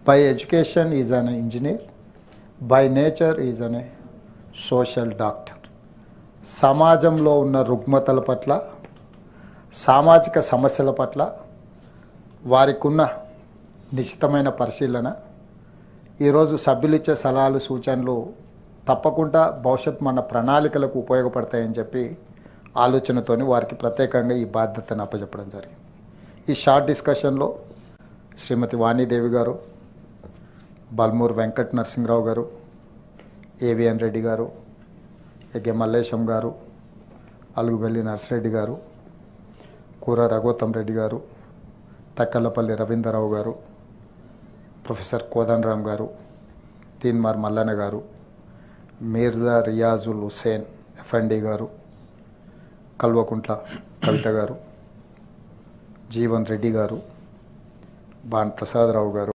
By education is an engineer, by nature is an social doctor. సమాజంలో ఉన్న రుగ్మతల పట్ల, సామాజిక సమస్యల పట్ల వారికి ఉన్న నిశ్చితమైన పరిశీలన, ఈరోజు సభ్యులు ఇచ్చే సలహాలు సూచనలు తప్పకుండా భవిష్యత్ మన ప్రణాళికలకు ఉపయోగపడతాయని చెప్పి ఆలోచనతోని వారికి ప్రత్యేకంగా ఈ బాధ్యతను అప్పచెప్పడం జరిగింది. ఈ షార్ట్ డిస్కషన్లో శ్రీమతి వాణీదేవి గారు, బల్మూర్ వెంకట నరసింహరావు గారు, ఏవిఎన్ రెడ్డి గారు, ఎగ్గె మల్లేశం గారు, అలుగుబెల్లి నర్సిరెడ్డి గారు, కూర రఘోత్తం రెడ్డి గారు, తక్కలపల్లి రవీంద్రరావు గారు, ప్రొఫెసర్ కోదండరామ్ గారు, తీన్మార్ మల్లన్న గారు, మీర్జా రియాజుల్ హుసేన్ ఎఫ్ఎండి గారు, కల్వకుంట్ల కవిత గారు, జీవన్ రెడ్డి గారు, బాన్ ప్రసాదరావు గారు,